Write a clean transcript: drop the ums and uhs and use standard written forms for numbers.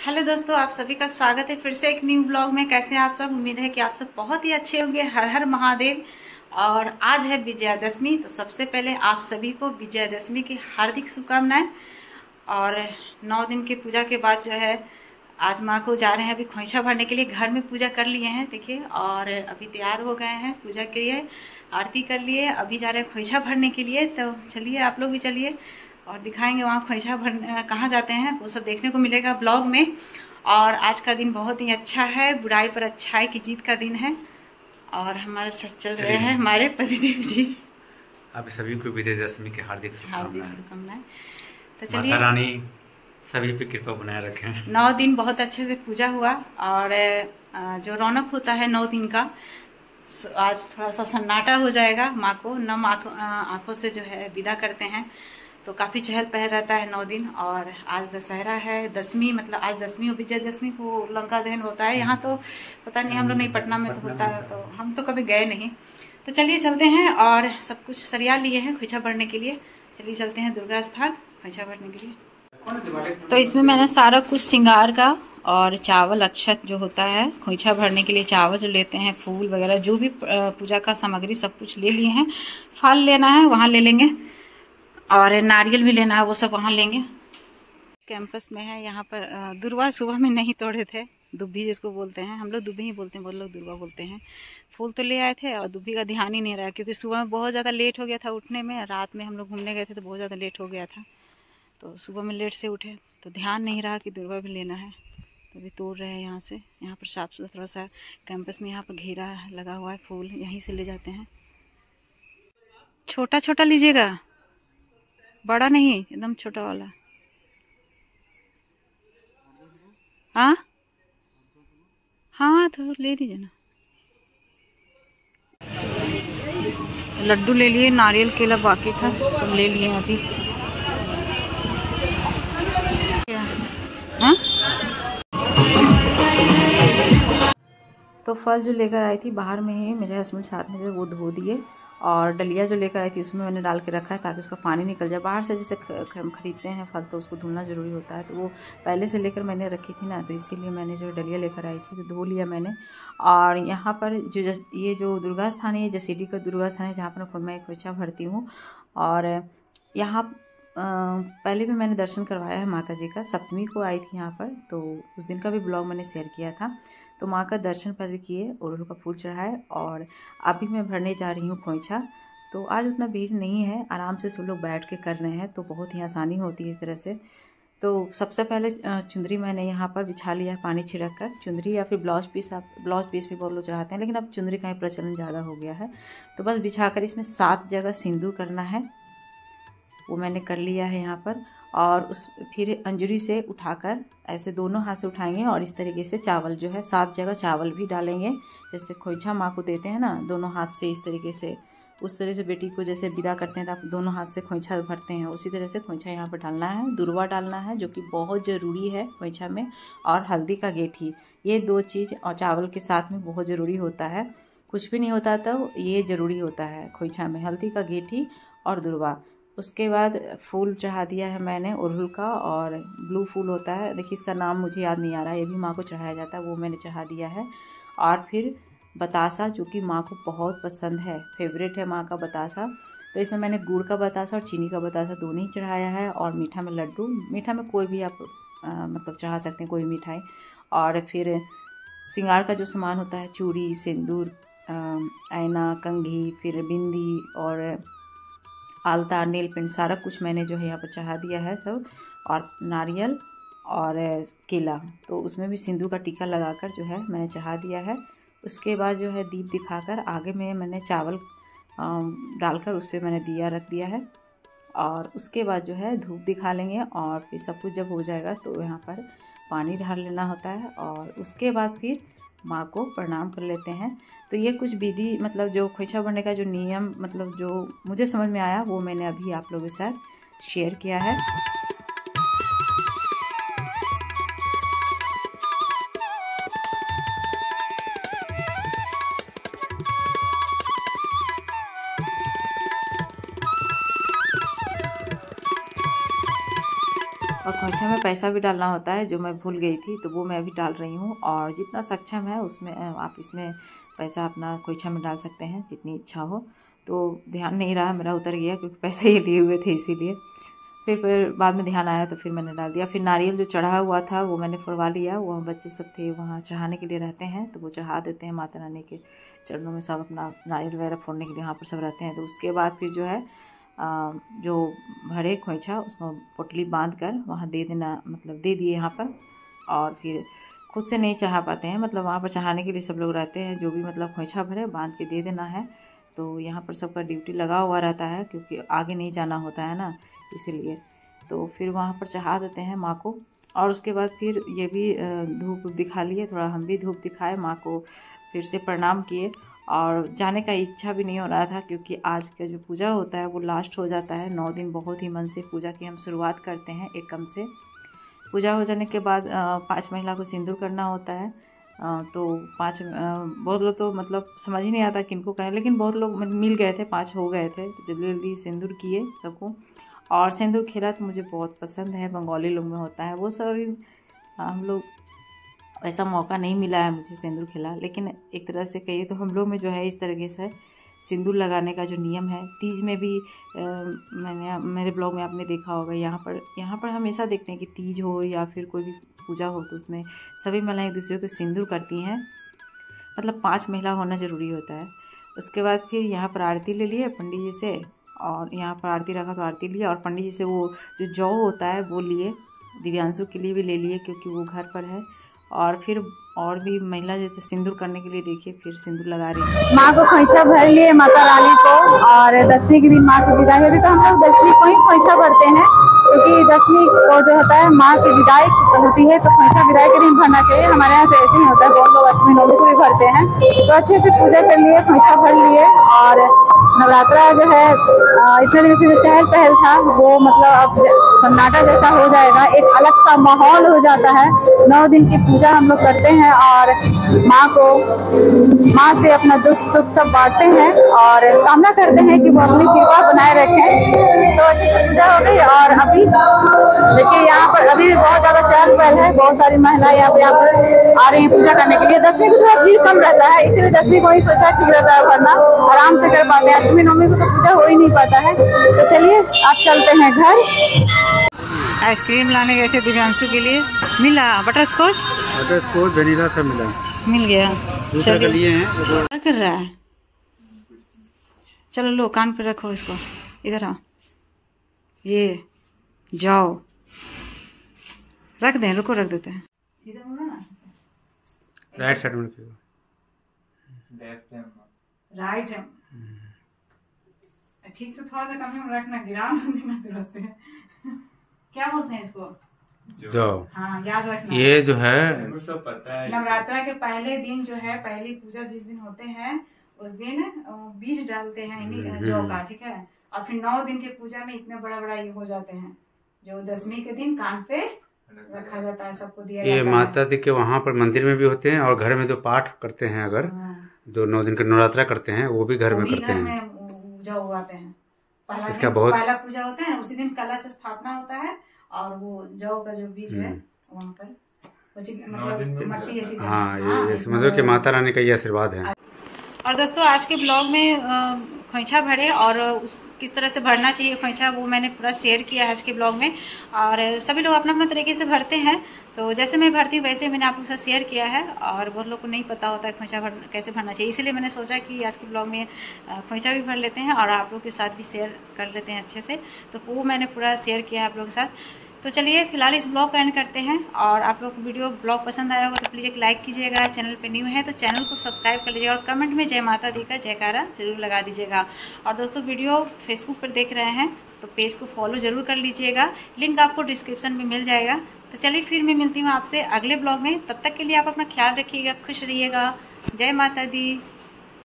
Hello दोस्तों, आप सभी का स्वागत है फिर से एक न्यू ब्लॉग में। कैसे हैं आप सब? उम्मीद है कि आप सब बहुत ही अच्छे होंगे। हर हर महादेव। और आज है विजयादशमी, तो सबसे पहले आप सभी को विजयादशमी की हार्दिक शुभकामनाएं। और 9 दिन की पूजा के बाद जो है आज माँ को जा रहे हैं अभी खोइछा भरने के लिए। घर में पूजा कर लिए हैं देखिए, और अभी तैयार हो गए हैं पूजा के लिए, आरती कर लिए। अभी जा रहे हैं खोइछा भरने के लिए। तो चलिए आप लोग भी चलिए और दिखाएंगे वहाँ खोइछा भरने कहाँ जाते हैं, वो सब देखने को मिलेगा ब्लॉग में। और आज का दिन बहुत ही अच्छा है, बुराई पर अच्छाई की जीत का दिन है। और हमारे साथ चल रहे हैं हमारे पतिदेव जी। आप सभी को विजयदशमी की हार्दिक शुभकामनाएं। तो चलिए, माता रानी सभी पे कृपा बनाए रखें। 9 दिन बहुत अच्छे से पूजा हुआ। और जो रौनक होता है 9 दिन का, आज थोड़ा सा सन्नाटा हो जाएगा। माँ को नम आंखों से जो है विदा करते हैं, तो काफी चहल पहल रहता है 9 दिन। और आज दशहरा है, दशमी, मतलब आज दशमी और विजयदशमी को लंका दहन होता है। यहाँ तो पता नहीं, हम लोग नहीं, पटना में तो होता है, तो हम तो कभी गए नहीं। तो चलिए चलते हैं, और सब कुछ सरिया लिए हैं खोइछा भरने के लिए। चलिए चलते हैं दुर्गा स्थान खोइछा भरने के लिए। तो इसमें मैंने सारा कुछ श्रृंगार का और चावल, अक्षत जो होता है खोइछा भरने के लिए, चावल जो लेते हैं, फूल वगैरह जो भी पूजा का सामग्री सब कुछ ले लिए हैं। फल लेना है वहाँ ले लेंगे, और नारियल भी लेना है, वो सब वहाँ लेंगे। कैंपस में है यहाँ पर। दुर्वा सुबह में नहीं तोड़े थे, दुब्बी जिसको बोलते हैं, हम लोग दुब्बी ही बोलते हैं, बहुत लोग दुर्वा बोलते हैं। फूल तो ले आए थे और दुब्बी का ध्यान ही नहीं रहा, क्योंकि सुबह में बहुत ज़्यादा लेट हो गया था उठने में। रात में हम लोग घूमने गए थे तो बहुत ज़्यादा लेट हो गया था, तो सुबह में लेट से उठे तो ध्यान नहीं रहा कि दुर्वा भी लेना है। तो अभी तोड़ रहे हैं यहाँ से। यहाँ पर साफ सुथरा थोड़ा सा कैंपस में यहाँ पर घेरा लगा हुआ है, फूल यहीं से ले जाते हैं। छोटा छोटा लीजिएगा, बड़ा नहीं, एकदम छोटा वाला। हाँ हाँ, तो ले लीजिए ना। लड्डू ले लिए, नारियल केला बाकी था, सब ले लिए अभी। हाँ, तो फल जो लेकर आई थी बाहर में ही मेरे हस्बैंड साथ में थे, वो धो दिए। और डलिया जो लेकर आई थी उसमें मैंने डाल के रखा है, ताकि उसका पानी निकल जाए। बाहर से जैसे हम खरीदते हैं फल तो उसको धुलना ज़रूरी होता है, तो वो पहले से लेकर मैंने रखी थी ना, तो इसीलिए मैंने जो डलिया लेकर आई थी तो धो लिया मैंने। और यहाँ पर ये जो दुर्गा स्थान है, ये जसीडीह का दुर्गा स्थान है, जहाँ पर मैं खोइछा भरती हूँ। और यहाँ पहले भी मैंने दर्शन करवाया है माता जी का। सप्तमी को आई थी यहाँ पर, तो उस दिन का भी ब्लॉग मैंने शेयर किया था। तो माँ का दर्शन पहले किए, अड़हुल का फूल चढ़ाए, और अभी मैं भरने जा रही हूँ खोइछा। तो आज उतना भीड़ नहीं है, आराम से सब लोग बैठ के कर रहे हैं, तो बहुत ही आसानी होती है इस तरह से। तो सबसे पहले चुंदरी मैंने यहाँ पर बिछा लिया पानी छिड़क कर। चुंदरी या फिर ब्लाउज पीस, आप ब्लाउज पीस भी बहुत लोग चढ़ाते हैं, लेकिन अब चुंदरी का ही प्रचलन ज़्यादा हो गया है। तो बस बिछा कर इसमें 7 जगह सिंदूर करना है, वो मैंने कर लिया है यहाँ पर। और फिर अंजुरी से उठाकर ऐसे दोनों हाथ से उठाएंगे, और इस तरीके से चावल जो है 7 जगह चावल भी डालेंगे। जैसे खोइछा माँ को देते हैं ना, दोनों हाथ से इस तरीके से, उस तरह से बेटी को जैसे विदा करते हैं तो आप दोनों हाथ से खोइछा भरते हैं, उसी तरह से खोइछा यहाँ पर डालना है। दुर्वा डालना है, जो कि बहुत ज़रूरी है खोइछा में, और हल्दी का गेठी। ये 2 चीज़ और चावल के साथ में बहुत ज़रूरी होता है। कुछ भी नहीं होता तो ये ज़रूरी होता है खोइछा में, हल्दी का गेठी और दुर्वा। उसके बाद फूल चढ़ा दिया है मैंने अड़हुल का, और ब्लू फूल होता है, देखिए इसका नाम मुझे याद नहीं आ रहा है, ये भी माँ को चढ़ाया जाता है, वो मैंने चढ़ा दिया है। और फिर बतासा, जो कि माँ को बहुत पसंद है, फेवरेट है माँ का बतासा। तो इसमें मैंने गुड़ का बतासा और चीनी का बतासा दोनों ही चढ़ाया है। और मीठा में लड्डू, मीठा में कोई भी आप मतलब चढ़ा सकते हैं, कोई मिठाई। और फिर श्रृंगार का जो सामान होता है, चूड़ी, सिंदूर, आईना, कंघी, फिर बिंदी और आलता, नेल पेंट, सारा कुछ मैंने जो है यहाँ पर चढ़ा दिया है सब। और नारियल और केला, तो उसमें भी सिंदूर का टीका लगाकर जो है मैंने चढ़ा दिया है। उसके बाद जो है दीप दिखाकर आगे में मैंने चावल डालकर उस पर मैंने दिया रख दिया है। और उसके बाद जो है धूप दिखा लेंगे, और फिर सब कुछ जब हो जाएगा तो यहाँ पर पानी ढाल लेना होता है। और उसके बाद फिर माँ को प्रणाम कर लेते हैं। तो ये कुछ विधि, मतलब जो खोइछा भरने का जो नियम, मतलब जो मुझे समझ में आया, वो मैंने अभी आप लोगों के साथ शेयर किया है। और खोइछा में पैसा भी डालना होता है, जो मैं भूल गई थी, तो वो मैं अभी डाल रही हूँ। और जितना सक्षम है उसमें आप इसमें पैसा अपना खोइछा में डाल सकते हैं, जितनी इच्छा हो। तो ध्यान नहीं रहा, मेरा उतर गया क्योंकि पैसे ही लिए हुए थे इसीलिए। फिर बाद में ध्यान आया तो फिर मैंने डाल दिया। फिर नारियल जो चढ़ा हुआ था वो मैंने फोड़वा लिया। वो बच्चे सब थे वहाँ चढ़ाने के लिए रहते हैं, तो वो चढ़ा देते हैं माता रानी के चरणों में, सब अपना नारियल वगैरह फोड़ने के लिए वहाँ पर सब रहते हैं। तो उसके बाद फिर जो है जो भरे खोइछा उसको पोटली बांध कर वहाँ दे देना, मतलब दे दिए यहाँ पर। और फिर खुद से नहीं चढ़ा पाते हैं, मतलब वहाँ पर चढ़ाने के लिए सब लोग रहते हैं, जो भी मतलब खोइछा भरे बांध के दे देना है। तो यहाँ पर सबका ड्यूटी लगा हुआ रहता है क्योंकि आगे नहीं जाना होता है ना, इसीलिए। तो फिर वहाँ पर चढ़ा देते हैं माँ को। और उसके बाद फिर ये भी धूप दिखा लिए, थोड़ा हम भी धूप दिखाए माँ को, फिर से प्रणाम किए। और जाने का इच्छा भी नहीं हो रहा था क्योंकि आज का जो पूजा होता है वो लास्ट हो जाता है। 9 दिन बहुत ही मन से पूजा की हम शुरुआत करते हैं एकम से। पूजा हो जाने के बाद 5 महिला को सिंदूर करना होता है। तो 5 बहुत लोग तो मतलब समझ ही नहीं आता किनको कहें, लेकिन बहुत लोग मिल गए थे, 5 हो गए थे, तो जल्दी जल्दी सिंदूर किए सबको। और सिंदूर खेला तो मुझे बहुत पसंद है, बंगाली लोग में होता है वो सब। हम लोग ऐसा मौका नहीं मिला है मुझे सिंदूर खेला, लेकिन एक तरह से कहिए तो हम लोग में जो है इस तरीके से सिंदूर लगाने का जो नियम है। तीज में भी मैंने मेरे ब्लॉग में आपने देखा होगा, यहाँ पर हमेशा देखते हैं कि तीज हो या फिर कोई भी पूजा हो तो उसमें सभी महिलाएं एक दूसरे को सिंदूर करती हैं, मतलब 5 महिला होना ज़रूरी होता है। उसके बाद फिर यहाँ पर आरती ले लिए पंडित जी से, और यहाँ पर आरती रखा तो आरती लिया, और पंडित जी से वो जो जौ होता है वो लिए, दिव्यांशु के लिए भी ले लिए क्योंकि वो घर पर है। और फिर और भी महिला जैसे सिंदूर करने के लिए देखिए फिर सिंदूर लगा रही है। माँ को खोइछा भर लिए माता रानी को, और 10वीं के दिन माँ की विदाई होती है, तो हम लोग 10वीं को ही खोइछा भरते हैं क्योंकि 10वीं को जो होता है माँ की विदाई होती है, तो खोइछा विदाई के दिन भरना चाहिए। हमारे यहाँ से ऐसे ही होता है, बहुत लोग 8वीं 9वीं को भी भरते हैं। तो अच्छे से पूजा कर लिए, खोइछा भर लिए। और नवरात्रा जो है इतने दिन से जो चहल पहल था वो मतलब अब सन्नाटा जैसा हो जाएगा, एक अलग सा माहौल हो जाता है। 9 दिन की पूजा हम लोग करते हैं और माँ से अपना दुख सुख सब बांटते हैं और कामना करते हैं कि वो अपनी कृपा बनाए रखें। तो अच्छी से पूजा हो गई। और अभी देखिए यहाँ पर अभी भी बहुत ज्यादा चहल पहल है, बहुत सारी महिलाएं यहाँ पर आ रही हैं पूजा करने के लिए। 10वीं को थोड़ा भीड़ कम रहता है, इसीलिए 10वीं को ही पूजा ठीक रहता है, वरना आराम से कर पाते हैं। 8वीं 9वीं को तो पूजा हो ही नहीं पाता है। तो चलिए आप चलते हैं घर। आइसक्रीम लाने गए थे दिव्यांशु के लिए, मिला बटर स्कॉच वेनिला सब मिला, मिल गया। चलिए क्या कर रहा है, चलो लो कान पे रखो इसको, इधर आओ, ये जाओ रख दें, रुको रख देते हैं। इधर मुड़ो ना, राइट साइड में राइट है, ठीक से थोड़ा सा कम में रखना, गिरा नहीं। क्या बोलते हैं इसको, जो हाँ याद रखना। ये जो है सब पता है। नवरात्रा के पहले दिन जो है, पहली पूजा जिस दिन होते हैं उस दिन बीज डालते हैं जौ का, ठीक है। और फिर 9 दिन के पूजा में इतने बड़ा बड़ा ये हो जाते हैं, जो 10वीं के दिन कान पे रखा जाता है, सबको दिया ये जाता माता जी के वहाँ पर मंदिर में भी होते हैं, और घर में जो पाठ करते हैं, अगर जो 9 दिन का नवरात्रा करते हैं वो भी घर में करते हैं। जौ उगाते हैं, इसका बहुत पहला पूजा होता है, उसी दिन कलश स्थापना होता है, और वो जौ का जो बीज है वहाँ पर मतलब मट्टी है। हाँ, ये समझो कि माता रानी का ये आशीर्वाद है। और दोस्तों आज के ब्लॉग में खोइछा भरे और किस तरह से भरना चाहिए खोइछा वो मैंने पूरा शेयर किया है आज के ब्लॉग में। और सभी लोग अपना अपना तरीके से भरते हैं, तो जैसे मैं भरती हूँ वैसे मैंने आप लोग से शेयर किया है। और बहुत लोग को नहीं पता होता है खोइछा कैसे भरना चाहिए, इसलिए मैंने सोचा कि आज के ब्लॉग में खोइछा भी भर लेते हैं और आप लोग के साथ भी शेयर कर लेते हैं अच्छे से। तो वो मैंने पूरा शेयर किया है आप लोगों के साथ। तो चलिए फिलहाल इस ब्लॉग का एंड करते हैं। और आप लोग को वीडियो ब्लॉग पसंद आया होगा तो प्लीज़ एक लाइक कीजिएगा, चैनल पे न्यू है तो चैनल को सब्सक्राइब कर लीजिएगा, और कमेंट में जय माता दी का जयकारा जरूर लगा दीजिएगा। और दोस्तों वीडियो फेसबुक पर देख रहे हैं तो पेज को फॉलो जरूर कर लीजिएगा, लिंक आपको डिस्क्रिप्शन में मिल जाएगा। तो चलिए फिर मैं मिलती हूँ आपसे अगले ब्लॉग में, तब तक के लिए आप अपना ख्याल रखिएगा, खुश रहिएगा। जय माता दी।